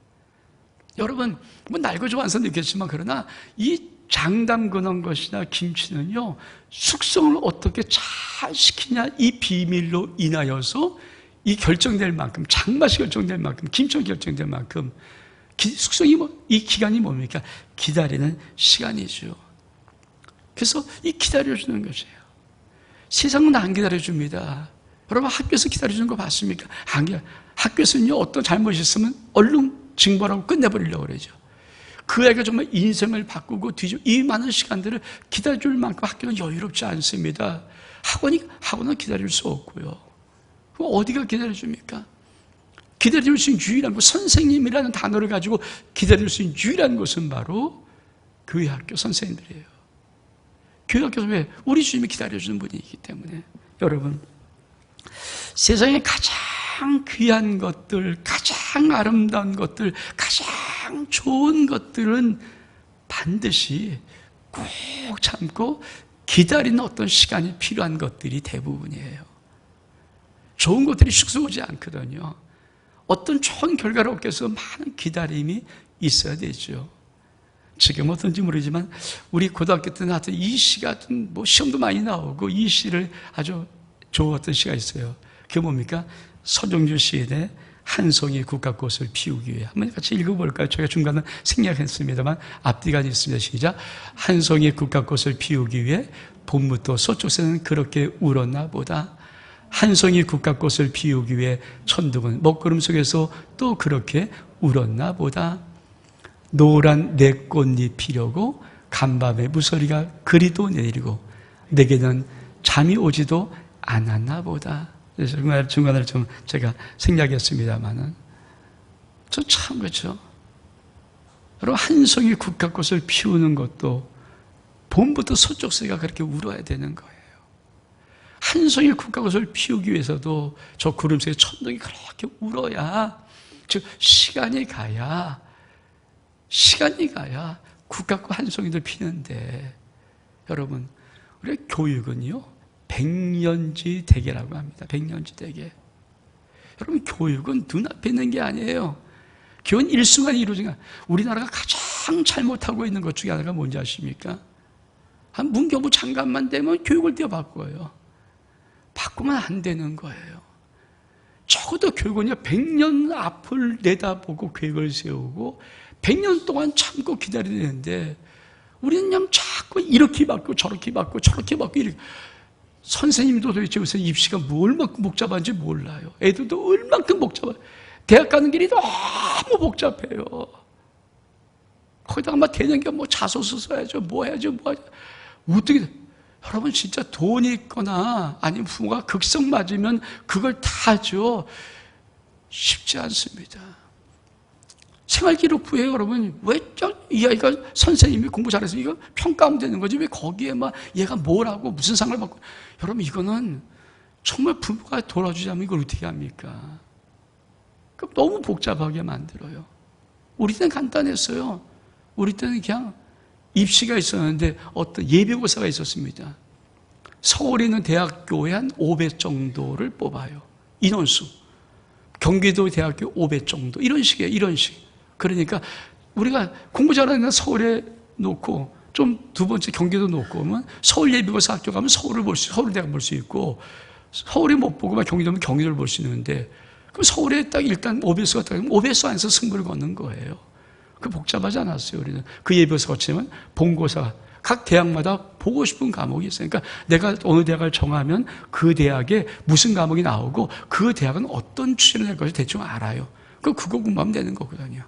여러분, 뭐 날고 좋아서 느꼈지만 그러나 이 장담그는 것이나 김치는요, 숙성을 어떻게 잘 시키냐, 이 비밀로 인하여서 이 결정될 만큼, 장맛이 결정될 만큼, 김치 결정될 만큼 숙성이 이 기간이 뭡니까? 기다리는 시간이죠. 그래서 이 기다려주는 것이에요. 세상은 안 기다려줍니다. 여러분, 학교에서 기다려주는 거 봤습니까? 학교에서는요, 어떤 잘못이 있으면 얼른 징벌하고 끝내버리려고 그러죠. 그 애가 정말 인생을 바꾸고 이 많은 시간들을 기다려줄 만큼 학교는 여유롭지 않습니다. 학원은 기다릴 수 없고요. 그럼 어디가 기다려줍니까? 기다릴 수 있는 유일한 것, 선생님이라는 단어를 가지고 기다릴 수 있는 유일한 것은 바로 교회 학교 선생님들이에요. 교회 학교는 왜? 우리 주님이 기다려주는 분이기 때문에. 여러분, 세상에 가장 귀한 것들, 가장 아름다운 것들, 가장 좋은 것들은 반드시 꼭 참고 기다리는 어떤 시간이 필요한 것들이 대부분이에요. 좋은 것들이 쑥쑥 오지 않거든요. 어떤 좋은 결과를 얻기 위해서 많은 기다림이 있어야 되죠. 지금 어떤지 모르지만 우리 고등학교 때는 하여튼 이 시 같은 시험도 많이 나오고 이 시를 아주 좋았던 시가 있어요. 그게 뭡니까? 서정주 시인의 한 송이 국화꽃을 피우기 위해. 한번 같이 읽어볼까요? 제가 중간에 생략했습니다만 앞뒤가 있습니다. 시작. 한 송이 국화꽃을 피우기 위해 봄부터 서쪽에는 그렇게 울었나 보다. 한 송이 국화꽃을 피우기 위해 천둥은 먹구름 속에서 또 그렇게 울었나 보다. 노란 내 꽃잎 피려고 간밤에 무서리가 그리도 내리고 내게는 잠이 오지도 않았나 보다. 그래서 중간에 좀 제가 생략했습니다만은 저 참 그렇죠. 여러분, 한 송이 국화꽃을 피우는 것도 봄부터 서쪽서가 그렇게 울어야 되는 거예요. 한 송이 국화꽃을 피우기 위해서도 저 구름 속에 천둥이 그렇게 울어야, 즉 시간이 가야 국화꽃 한 송이도 피는데, 여러분, 우리 교육은요 100년지 대계라고 합니다. 100년지 대계. 여러분, 교육은 눈앞에 있는 게 아니에요. 교육은 일순간에 이루어진 거. 우리나라가 가장 잘못하고 있는 것 중에 하나가 뭔지 아십니까? 한 문교부 장관만 되면 교육을 떼어바꿔요. 바꾸면 안 되는 거예요. 적어도 교육은요 100년 앞을 내다보고 계획을 세우고 100년 동안 참고 기다려야 되는데, 우리는 그냥 자꾸 이렇게 받고 저렇게 받고 저렇게 받고 이렇게. 선생님도 도대체 요새 입시가 얼만큼 복잡한지 몰라요. 애들도 얼만큼 복잡해요. 대학 가는 길이 너무 복잡해요. 거기다가 막 되는 게 자소서 써야죠, 뭐 해야죠, 어떻게. 여러분, 진짜 돈이 있거나 아니면 부모가 극성 맞으면 그걸 다 하죠. 쉽지 않습니다. 생활기록부에 여러분, 왜 이 아이가 선생님이 공부 잘해서 이거 평가하면 되는 거지, 왜 거기에 막 얘가 뭘 하고 무슨 상을 받고. 여러분, 이거는 정말 부모가 돌아주자면 이걸 어떻게 합니까? 너무 복잡하게 만들어요. 우리 때는 간단했어요. 우리 때는 그냥 입시가 있었는데 어떤 예비고사가 있었습니다. 서울에 있는 대학교에 한 500 정도를 뽑아요. 인원수. 경기도 대학교 500 정도. 이런 식이에요. 이런 식. 그러니까 우리가 공부 잘하는 서울에 놓고 좀 두 번째 경기도 놓고 오면 서울 예비고사 학교 가면 서울 대학 볼 수 있고, 서울에 못 보고 막 경기도면 경기도를 볼 수 있는데, 그럼 서울에 딱 일단 5배수가 딱 5배수 안에서 승부를 거는 거예요. 그 복잡하지 않았어요. 우리는 그 예비고사 거치면 본고사, 각 대학마다 보고 싶은 과목이 있어요. 그러니까 내가 어느 대학을 정하면 그 대학에 무슨 과목이 나오고 그 대학은 어떤 추진을 할 것을 대충 알아요. 그거 공부하면 되는 거거든요.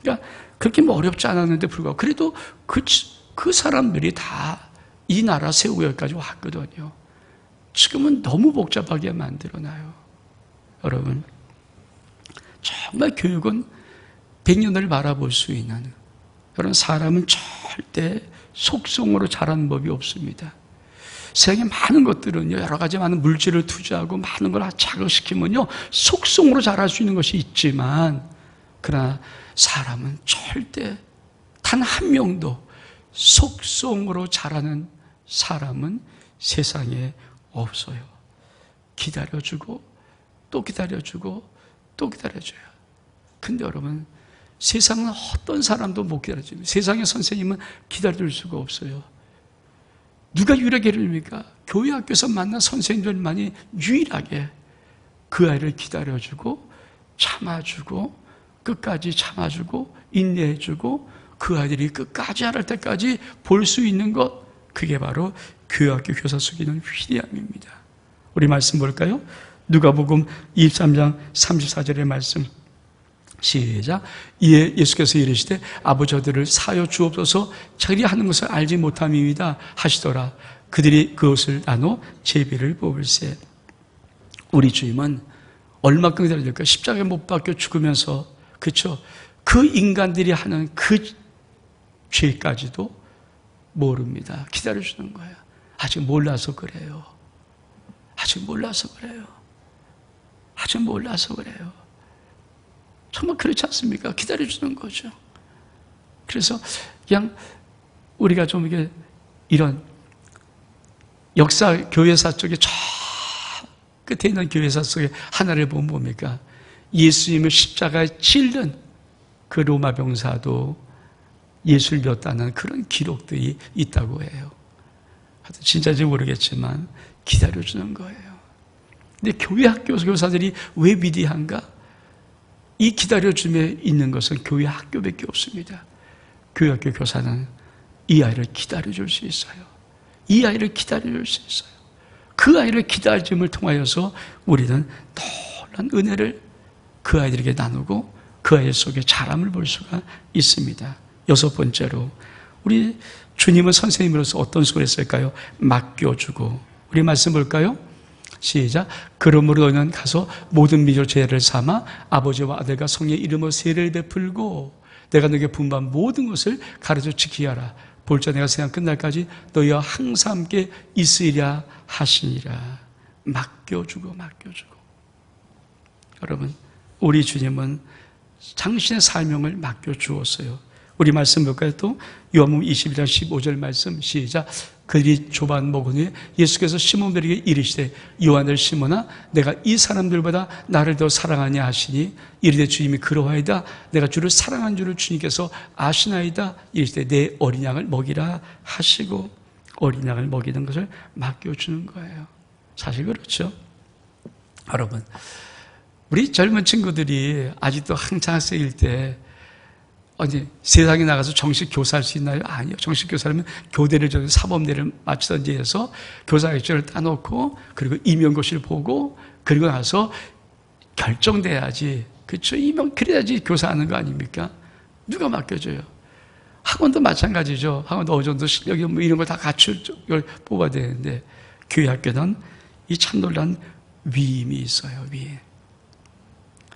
그러니까 그렇게 어렵지 않았는데 불구하고 그래도 그 사람들이 다 이 나라 세우고 여기까지 왔거든요. 지금은 너무 복잡하게 만들어놔요. 여러분, 정말 교육은 100년을 바라볼 수 있는, 여러분, 사람은 절대 속성으로 자라는 법이 없습니다. 세상에 많은 것들은요, 여러 가지 많은 물질을 투자하고 많은 걸 자극시키면요 속성으로 자랄 수 있는 것이 있지만, 그러나 사람은 절대 단 한 명도 속성으로 자라는 사람은 세상에 없어요. 기다려주고 또 기다려주고 또 기다려줘요. 근데 여러분, 세상은 어떤 사람도 못 기다려줍니다. 세상의 선생님은 기다릴 수가 없어요. 누가 유일하게 해줍니까? 교회 학교에서 만난 선생님들만이 유일하게 그 아이를 기다려주고 참아주고 끝까지 참아주고 인내해주고 그 아이들이 끝까지 자랄 때까지 볼 수 있는 것, 그게 바로 교회학교 교사 속에는 위대함입니다. 우리 말씀 볼까요? 누가복음 23장 34절의 말씀, 시작. 이에 예수께서 이르시되 아버지 저들을 사여 주옵소서, 자기들이 하는 것을 알지 못함이니이다 하시더라. 그들이 그것을 나눠 제비를 뽑을세. 우리 주님은 얼마큼 기다려야 될까요? 십자가에 못 박혀 죽으면서, 그렇죠? 그 인간들이 하는 그 죄까지도 모릅니다. 기다려주는 거예요. 아직 몰라서 그래요. 아직 몰라서 그래요. 아직 몰라서 그래요. 정말 그렇지 않습니까? 기다려주는 거죠. 그래서 그냥 우리가 좀 이게 이런 역사, 교회사 쪽에 저 끝에 있는 교회사 속에 하나를 보면 뭡니까? 예수님을 십자가에 찔른 그 로마 병사도 예수를 믿었다는 그런 기록들이 있다고 해요. 진짜인지 모르겠지만 기다려주는 거예요. 근데 교회 학교 교사들이 왜 위대한가? 이 기다려줌에 있는 것은 교회 학교밖에 없습니다. 교회 학교 교사는 이 아이를 기다려줄 수 있어요. 이 아이를 기다려줄 수 있어요. 그 아이를 기다림을 통하여서 우리는 놀라운 은혜를 그 아이들에게 나누고 그 아이 속에 자람을 볼 수가 있습니다. 여섯 번째로 우리 주님은 선생님으로서 어떤 소리를 했을까요? 맡겨주고. 우리 말씀 볼까요? 시작. 그러므로 너는 가서 모든 민족 죄를 삼아 아버지와 아들과 성령의 이름으로 세례를 베풀고 내가 너에게 분부한 모든 것을 가르쳐 지키게 하라. 볼자 내가 세상 끝날까지 너희와 항상 함께 있으리라 하시니라. 맡겨주고. 여러분, 우리 주님은 당신의 사명을 맡겨주었어요. 우리 말씀 볼까요? 또 요한복음 21장 15절 말씀 시작. 그들이 조반 먹은 후에 예수께서 시몬에게 이르시되 요한을 시몬아 내가 이 사람들보다 나를 더 사랑하냐 하시니 이르되 주님이 그러하이다. 내가 주를 사랑한 줄을 주님께서 아시나이다. 이르시되 내 어린 양을 먹이라 하시고 어린 양을 먹이는 것을 맡겨주는 거예요. 사실 그렇죠. 여러분, 우리 젊은 친구들이 아직도 한창 학생일 때 어디 세상에 나가서 정식 교사할 수 있나요? 아니요. 정식 교사라면 교대를 저 사범대를 마치던지 해서 교사 액정을 따놓고 그리고 임용고시를 보고 그리고 나서 결정돼야지. 그렇죠? 그래야지 교사하는 거 아닙니까? 누가 맡겨줘요? 학원도 마찬가지죠. 학원도 어느 정도 실력이 뭐 이런 걸 다 갖출 걸 뽑아야 되는데 교회 학교는 이 참 놀란 위임이 있어요. 위임.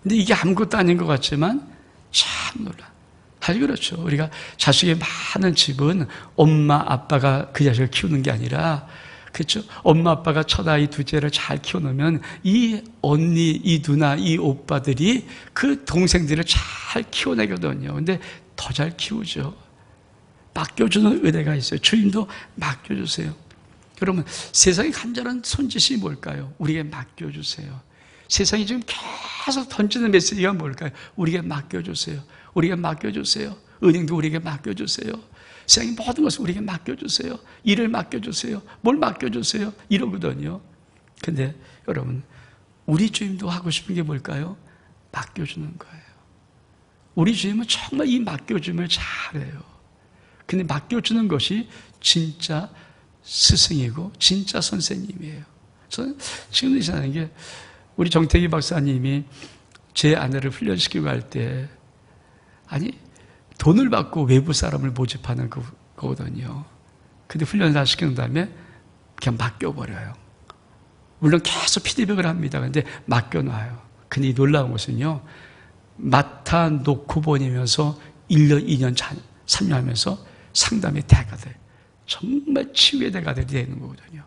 근데 이게 아무것도 아닌 것 같지만 참 놀라. 사실 그렇죠. 우리가 자식이 많은 집은 엄마 아빠가 그 자식을 키우는 게 아니라 그렇죠. 엄마 아빠가 첫 아이 둘째를 잘 키워놓으면 이 언니, 이 누나, 이 오빠들이 그 동생들을 잘 키워내거든요. 근데 더 잘 키우죠. 맡겨주는 은혜가 있어요. 주님도 맡겨주세요. 여러분, 세상의 간절한 손짓이 뭘까요? 우리에게 맡겨주세요. 세상이 지금 계속 던지는 메시지가 뭘까요? 우리에게 맡겨주세요. 우리에게 맡겨주세요. 은행도 우리에게 맡겨주세요. 세상의 모든 것을 우리에게 맡겨주세요. 일을 맡겨주세요. 뭘 맡겨주세요. 이러거든요. 근데 여러분, 우리 주님도 하고 싶은 게 뭘까요? 맡겨주는 거예요. 우리 주님은 정말 이 맡겨줌을 잘해요. 근데 맡겨주는 것이 진짜 스승이고 진짜 선생님이에요. 저는 지금 생각하는 게 우리 정태기 박사님이 제 아내를 훈련시키고 갈 때 아니 돈을 받고 외부 사람을 모집하는 거거든요. 근데 훈련을 다 시킨 다음에 그냥 맡겨버려요. 물론 계속 피드백을 합니다. 근데 맡겨놔요. 근데 이 놀라운 것은요, 맡아놓고 보내면서 1년, 2년, 3년 하면서 상담의 대가가 돼요. 정말 치유의 대가들이 되는 거거든요.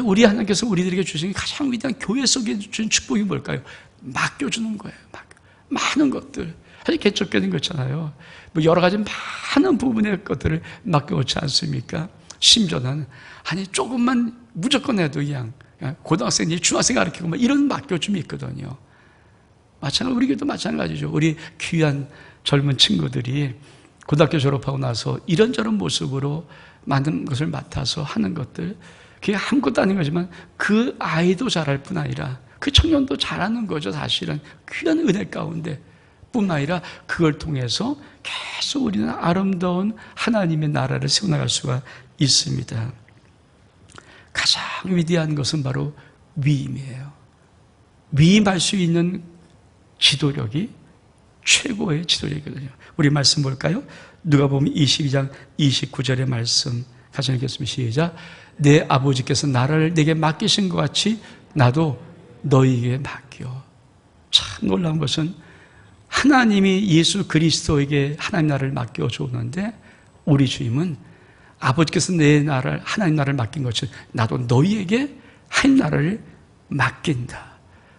우리 하나님께서 우리들에게 주신 가장 위대한 교회 속에 주신 축복이 뭘까요? 맡겨주는 거예요. 많은 것들. 사실 개척교회는 그렇잖아요. 뭐 여러 가지 많은 부분의 것들을 맡겨놓지 않습니까? 심지어는 아니 조금만 무조건 해도 그냥 고등학생이 중학생 가르치고 막 이런 맡겨줌이 있거든요. 마찬가지로 우리 교회도 마찬가지죠. 우리 귀한 젊은 친구들이 고등학교 졸업하고 나서 이런저런 모습으로 많은 것을 맡아서 하는 것들, 그게 아무것도 아닌 거지만 그 아이도 잘할 뿐 아니라 그 청년도 잘하는 거죠. 사실은 귀한 은혜 가운데 뿐만 아니라 그걸 통해서 계속 우리는 아름다운 하나님의 나라를 세워나갈 수가 있습니다. 가장 위대한 것은 바로 위임이에요. 위임할 수 있는 지도력이 최고의 지도력이거든요. 우리 말씀 볼까요? 누가복음 22장 29절의 말씀 같이 읽겠습니다. 시작. 내 아버지께서 나라를 내게 맡기신 것 같이 나도 너희에게 맡겨. 참 놀라운 것은 하나님이 예수 그리스도에게 하나님 나라를 맡겨주었는데 우리 주님은 아버지께서 내 나라를, 하나님 나라를 맡긴 것처럼 나도 너희에게 하나님 나라를 맡긴다.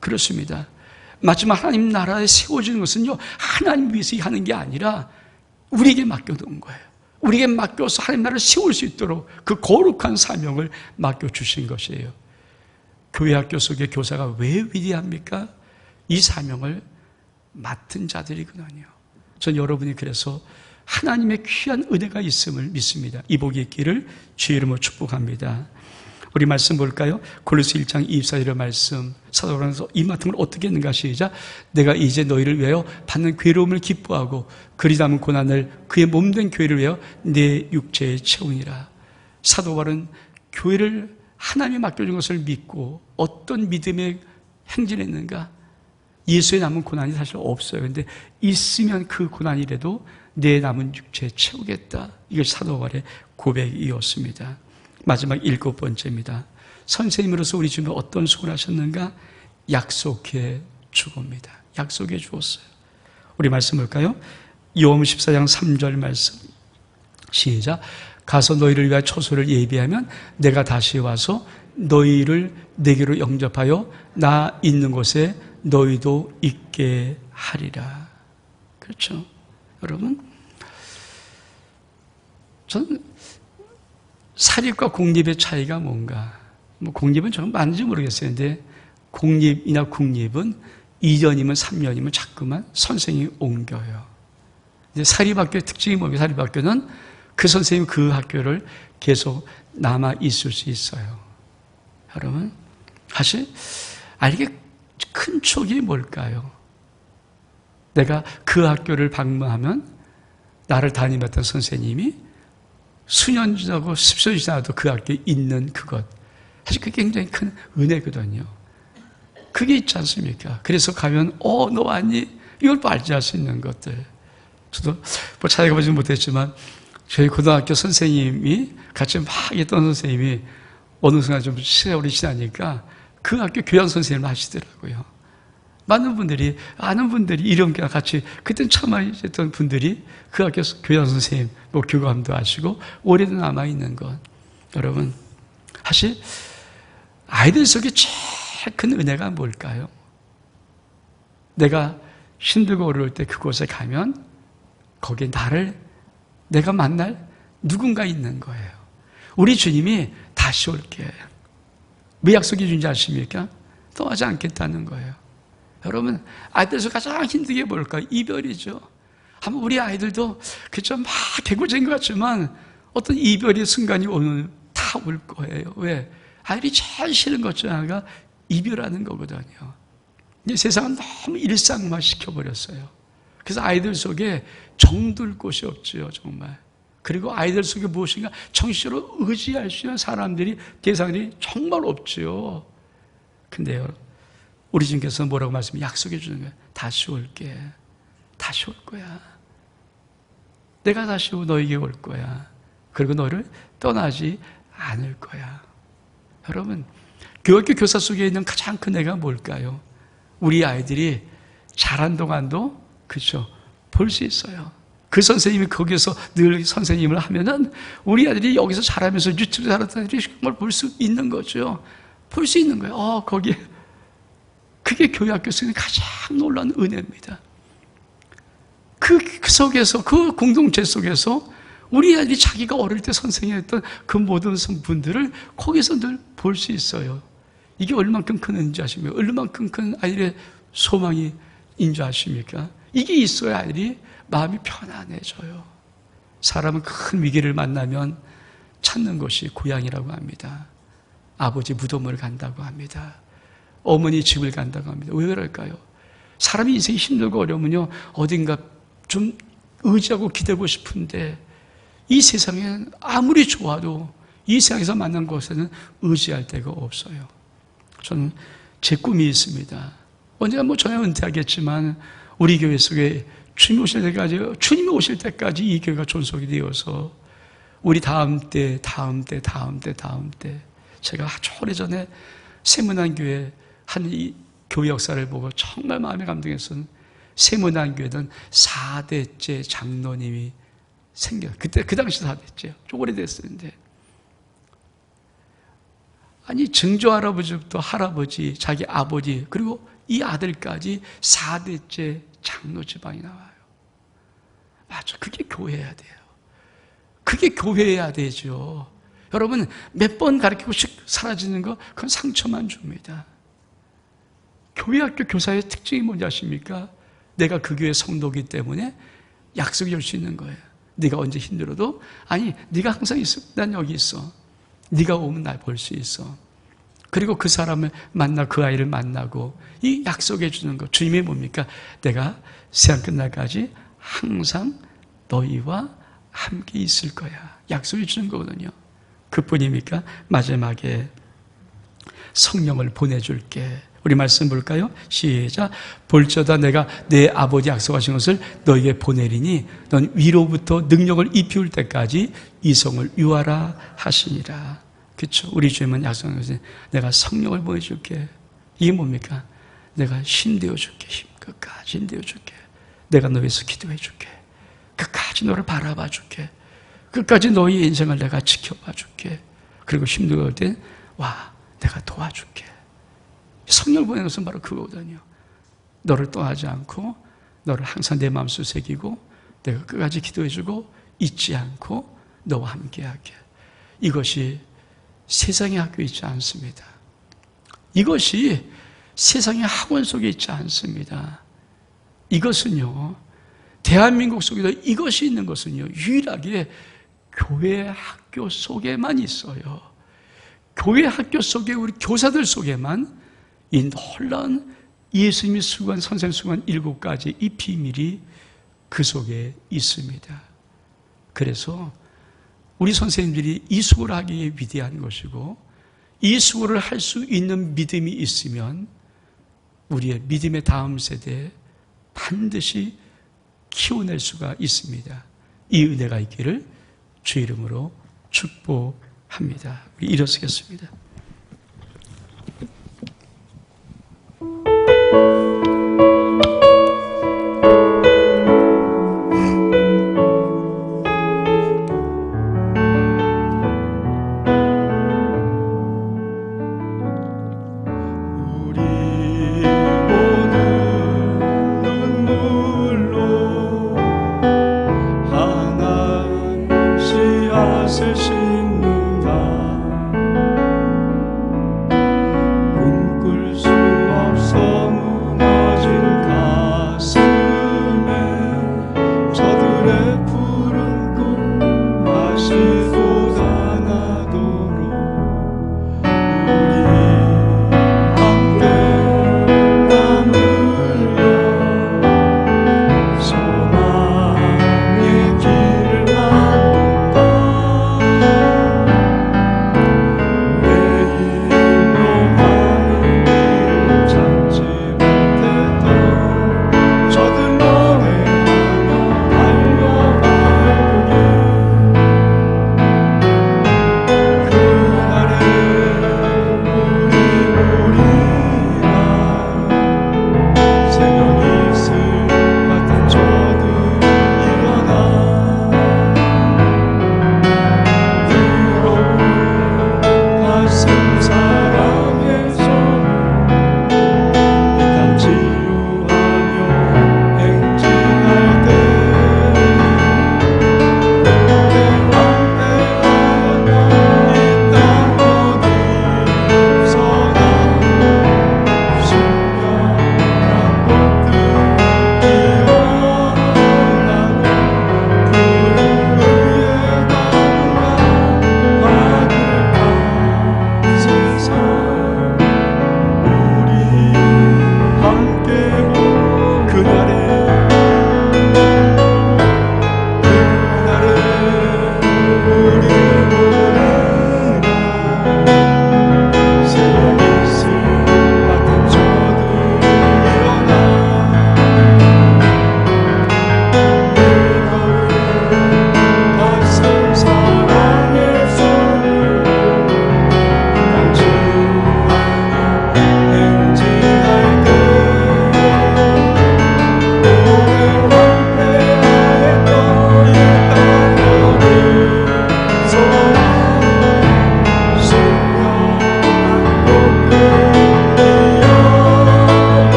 그렇습니다. 마지막 하나님 나라에 세워지는 것은요, 하나님 위해서 하는 게 아니라 우리에게 맡겨둔 거예요. 우리에게 맡겨서 하나님 나라를 세울 수 있도록 그 거룩한 사명을 맡겨주신 것이에요. 교회 학교 속의 교사가 왜 위대합니까? 이 사명을 맡은 자들이거든요. 전 여러분이 그래서 하나님의 귀한 은혜가 있음을 믿습니다. 이복이 있기를 주의 이름으로 축복합니다. 우리 말씀 볼까요? 골로새 1장 24절의 말씀, 사도 바울은 이 맡음을 어떻게 했는가 시작. 내가 이제 너희를 위하여 받는 괴로움을 기뻐하고 그리 남은 고난을 그의 몸된 교회를 위하여 내 육체에 채우니라. 사도 바울은 교회를 하나님이 맡겨준 것을 믿고 어떤 믿음의 행진을 했는가? 예수의 남은 고난이 사실 없어요. 그런데 있으면 그 고난이라도 내 남은 육체에 채우겠다. 이것이 사도 바울의 고백이었습니다. 마지막 7번째입니다. 선생님으로서 우리 주님은 어떤 수고를 하셨는가? 약속해 주겁니다. 약속해 주었어요. 우리 말씀 볼까요? 요한복음 14장 3절 말씀 시작. 가서 너희를 위하여 처소를 예비하면 내가 다시 와서 너희를 내게로 영접하여 나 있는 곳에 너희도 있게 하리라. 그렇죠? 여러분, 저는 사립과 공립의 차이가 뭔가, 뭐 공립은 좀 많은지 모르겠어요. 근데 공립이나 국립은 2년이면 3년이면 자꾸만 선생님이 옮겨요. 이제 사립학교의 특징이 뭐예요? 사립학교는 그 선생님 그 학교를 계속 남아 있을 수 있어요. 여러분, 사실 이게 큰 촉이 뭘까요? 내가 그 학교를 방문하면 나를 담임했던 선생님이 수년 지나고 10년 지나도 그 학교에 있는 그것, 사실 그게 굉장히 큰 은혜거든요. 그게 있지 않습니까? 그래서 가면 너 왔니? 이걸 또 알지 할 수 있는 것들. 저도 뭐 찾아가보지는 못했지만 저희 고등학교 선생님이 같이 막 있던 선생님이 어느 순간 좀 세월이 지나니까 그 학교 교양 선생님을 하시더라고요. 많은 분들이, 아는 분들이 이름과 같이 그때는 처음 있었던 분들이 그 학교 교양 선생님, 뭐 교감도 하시고 오래도 남아있는 것. 여러분, 사실 아이들 속에 제일 큰 은혜가 뭘까요? 내가 힘들고 어려울 때 그곳에 가면 거기에 내가 만날 누군가 있는 거예요. 우리 주님이 다시 올게. 왜 약속해 준지 아십니까? 떠나지 않겠다는 거예요. 여러분, 아이들에서 가장 힘들게 뭘까? 이별이죠. 한번 우리 아이들도 그저 막 개구쟁이 것 같지만 어떤 이별의 순간이 오늘 다 올 거예요. 왜? 아이들이 제일 싫은 것 중 하나가 이별하는 거거든요. 이제 세상은 너무 일상화 시켜버렸어요. 그래서 아이들 속에 정둘 곳이 없죠, 정말. 그리고 아이들 속에 무엇인가 정신으로 의지할 수 있는 사람들이, 대상들이 정말 없죠. 근데요, 우리 주님께서 뭐라고 약속해 주는 거예요? 다시 올게. 다시 올 거야. 내가 다시 너에게 올 거야. 그리고 너를 떠나지 않을 거야. 여러분, 교육교 교사 속에 있는 가장 큰 애가 뭘까요? 우리 아이들이 자란 동안도, 그렇죠, 볼 수 있어요. 그 선생님이 거기서 늘 선생님을 하면은 우리 아들이 여기서 자라면서 유튜브 자랐던 애들이 정말 볼 수 있는 거죠. 볼 수 있는 거예요. 거기에. 그게 교회학교 속에 가장 놀라운 은혜입니다. 그 속에서, 그 공동체 속에서 우리 아들이 자기가 어릴 때 선생님했던 그 모든 분들을 거기서 늘 볼 수 있어요. 이게 얼만큼 큰 은혜인지 아십니까? 얼만큼 큰 아이들의 소망인 줄 아십니까? 이게 있어야 아이들이 마음이 편안해져요. 사람은 큰 위기를 만나면 찾는 것이 고향이라고 합니다. 아버지 무덤을 간다고 합니다. 어머니 집을 간다고 합니다. 왜 그럴까요? 사람이 인생이 힘들고 어려우면요, 어딘가 좀 의지하고 기대고 싶은데 이 세상엔 아무리 좋아도 이 세상에서 만난 곳에는 의지할 데가 없어요. 저는 제 꿈이 있습니다. 언젠가 전혀 은퇴하겠지만 우리 교회 속에 주님이 오실 때까지 이 교회가 존속이 되어서 우리 다음 때 제가 아주 오래전에 세문안 교회 한 이 교회 역사를 보고 정말 마음에 감동했어요. 세문안교회는 4대째 장로님이 그때 그 당시 4대째요. 좀 오래됐었는데, 아니 증조 할아버지부터 할아버지, 자기 아버지, 그리고 이 아들까지 4대째 장로 지방이 나와요. 맞아, 그게 교회여야 돼요. 그게 교회여야 되죠. 여러분, 몇 번 가르치고 사라지는 거, 그건 상처만 줍니다. 교회 학교 교사의 특징이 뭔지 아십니까? 내가 그 교회 성도이기 때문에 약속이 올 수 있는 거예요. 네가 언제 힘들어도, 아니 네가 항상 있어, 난 여기 있어. 네가 오면 날 볼 수 있어. 그리고 그 사람을 만나, 그 아이를 만나고, 이 약속해 주는 거. 주님이 뭡니까? 내가 세상 끝날까지 항상 너희와 함께 있을 거야. 약속해 주는 거거든요. 그뿐입니까? 마지막에 성령을 보내줄게. 우리 말씀 볼까요? 시작. 볼저다 내가 내 아버지 약속하신 것을 너에게 보내리니 넌 위로부터 능력을 입히울 때까지 이성을 유하라 하시니라. 그렇죠? 우리 주님은 약속한 것은 내가 성령을 보내줄게. 이게 뭡니까? 내가 힘되어 줄게. 힘 끝까지 힘되어 줄게. 내가 너 위해서 기도해 줄게. 끝까지 너를 바라봐 줄게. 끝까지 너의 인생을 내가 지켜봐 줄게. 그리고 힘들 때 와, 내가 도와줄게. 성령을 보내는 것은 바로 그거거든요. 너를 떠나지 않고 너를 항상 내 마음속에 새기고 내가 끝까지 기도해주고 잊지 않고 너와 함께하게. 이것이 세상의 학교에 있지 않습니다. 이것이 세상의 학원 속에 있지 않습니다. 이것은요, 대한민국 속에도 이것이 있는 것은요, 유일하게 교회 학교 속에만 있어요. 교회 학교 속에 우리 교사들 속에만 이 놀라운 예수님이 수고한, 선생 수고한 7가지 이 비밀이 그 속에 있습니다. 그래서 우리 선생님들이 이 수고를 하기에 위대한 것이고, 이 수고를 할 수 있는 믿음이 있으면 우리의 믿음의 다음 세대에 반드시 키워낼 수가 있습니다. 이 은혜가 있기를 주 이름으로 축복합니다. 우리 일어서겠습니다. 씨앗을 심는다.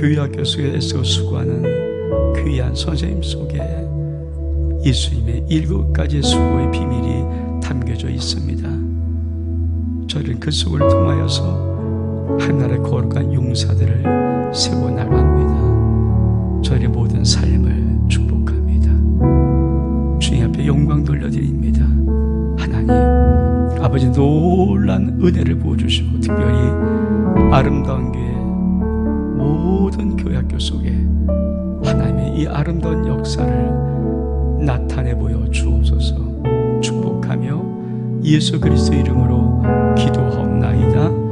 교회 학교 속에 애써 수고하는 귀한 선생님 속에 예수님의 7가지 수고의 비밀이 담겨져 있습니다. 저는 그 속을 통하여서 하나님의 거룩한 용사들을 세워나갑니다. 저의 모든 삶을 축복합니다. 주님 앞에 영광 돌려드립니다. 하나님 아버지 놀란 은혜를 부어주시고 특별히 아름다운 교회 모든 교회학교 속에 하나님의 이 아름다운 역사를 나타내 보여 주옵소서. 축복하며 예수 그리스도 이름으로 기도하옵나이다.